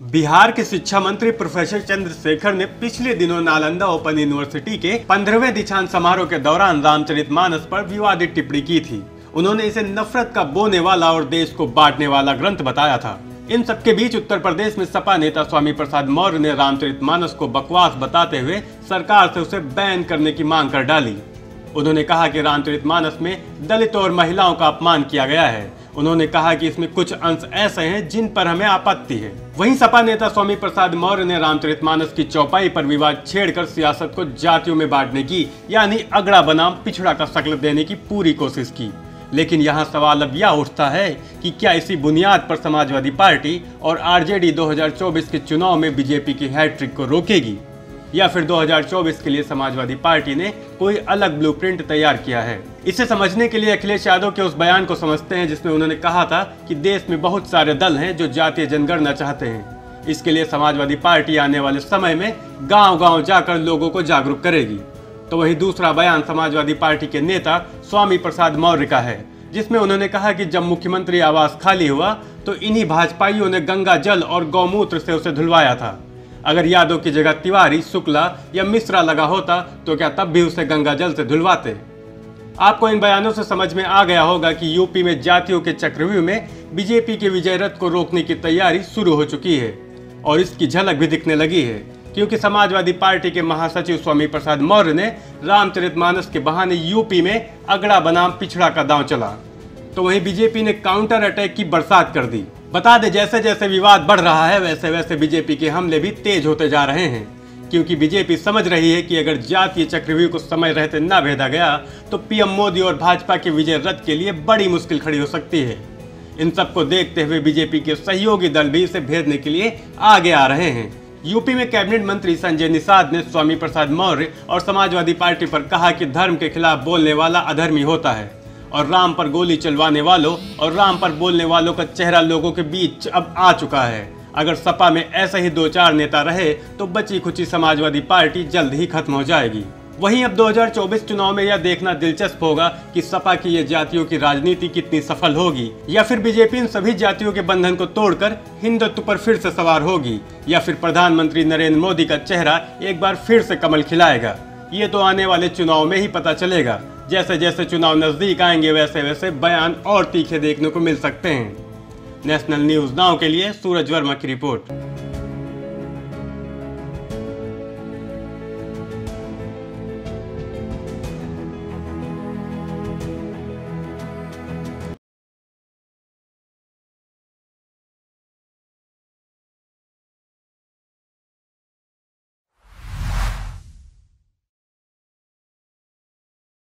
बिहार के शिक्षा मंत्री प्रोफेसर चंद्रशेखर ने पिछले दिनों नालंदा ओपन यूनिवर्सिटी के 15वें दीक्षांत समारोह के दौरान रामचरितमानस पर विवादित टिप्पणी की थी। उन्होंने इसे नफरत का बोने वाला और देश को बांटने वाला ग्रंथ बताया था। इन सबके बीच उत्तर प्रदेश में सपा नेता स्वामी प्रसाद मौर्य ने रामचरितमानस को बकवास बताते हुए सरकार से उसे बैन करने की मांग कर डाली। उन्होंने कहा कि रामचरितमानस में दलितों और महिलाओं का अपमान किया गया है। उन्होंने कहा कि इसमें कुछ अंश ऐसे हैं जिन पर हमें आपत्ति है। वहीं सपा नेता स्वामी प्रसाद मौर्य ने रामचरितमानस की चौपाई पर विवाद छेड़कर सियासत को जातियों में बांटने की, यानी अगड़ा बनाम पिछड़ा का शक्ल देने की पूरी कोशिश की। लेकिन यहाँ सवाल अब यह उठता है कि क्या इसी बुनियाद पर समाजवादी पार्टी और आरजेडी 2024 के चुनाव में बीजेपी की हैट्रिक को रोकेगी, या फिर 2024 के लिए समाजवादी पार्टी ने कोई अलग ब्लूप्रिंट तैयार किया है। इसे समझने के लिए अखिलेश यादव के उस बयान को समझते हैं जिसमें उन्होंने कहा था कि देश में बहुत सारे दल हैं जो जातीय जनगणना चाहते हैं। इसके लिए समाजवादी पार्टी आने वाले समय में गांव-गांव जाकर लोगों को जागरूक करेगी। तो वही दूसरा बयान समाजवादी पार्टी के नेता स्वामी प्रसाद मौर्य का है, जिसमें उन्होंने कहा कि जब मुख्यमंत्री आवास खाली हुआ तो इन्हीं भाजपाइयों ने गंगा जल और गौमूत्र से उसे धुलवाया था। अगर यादव की जगह तिवारी, शुक्ला या मिश्रा लगा होता तो क्या तब भी उसे गंगा जल से धुलवाते? आपको इन बयानों से समझ में आ गया होगा कि यूपी में जातियों के चक्रव्यूह में बीजेपी के विजय रथ को रोकने की तैयारी शुरू हो चुकी है, और इसकी झलक भी दिखने लगी है, क्योंकि समाजवादी पार्टी के महासचिव स्वामी प्रसाद मौर्य ने रामचरितमानस के बहाने यूपी में अगड़ा बनाम पिछड़ा का दांव चला, तो वहीं बीजेपी ने काउंटर अटैक की बरसात कर दी। बता दें, जैसे जैसे विवाद बढ़ रहा है वैसे वैसे बीजेपी के हमले भी तेज होते जा रहे हैं, क्योंकि बीजेपी समझ रही है कि अगर जातीय चक्रव्यूह को समय रहते न भेदा गया तो पीएम मोदी और भाजपा के विजय रथ के लिए बड़ी मुश्किल खड़ी हो सकती है। इन सबको देखते हुए बीजेपी के सहयोगी दल भी इसे भेदने के लिए आगे आ रहे हैं। यूपी में कैबिनेट मंत्री संजय निषाद ने स्वामी प्रसाद मौर्य और समाजवादी पार्टी पर कहा कि धर्म के खिलाफ बोलने वाला अधर्मी होता है, और राम पर गोली चलवाने वालों और राम पर बोलने वालों का चेहरा लोगों के बीच अब आ चुका है। अगर सपा में ऐसे ही 2-4 नेता रहे तो बची खुची समाजवादी पार्टी जल्द ही खत्म हो जाएगी। वहीं अब 2024 चुनाव में यह देखना दिलचस्प होगा कि सपा की ये जातियों की राजनीति कितनी सफल होगी, या फिर बीजेपी इन सभी जातियों के बंधन को तोड़कर हिंदुत्व पर फिर से सवार होगी, या फिर प्रधानमंत्री नरेंद्र मोदी का चेहरा एक बार फिर से कमल खिलाएगा। ये तो आने वाले चुनाव में ही पता चलेगा। जैसे जैसे चुनाव नजदीक आएंगे वैसे वैसे बयान और तीखे देखने को मिल सकते हैं। नेशनल न्यूज नाउ के लिए सूरज वर्मा की रिपोर्ट।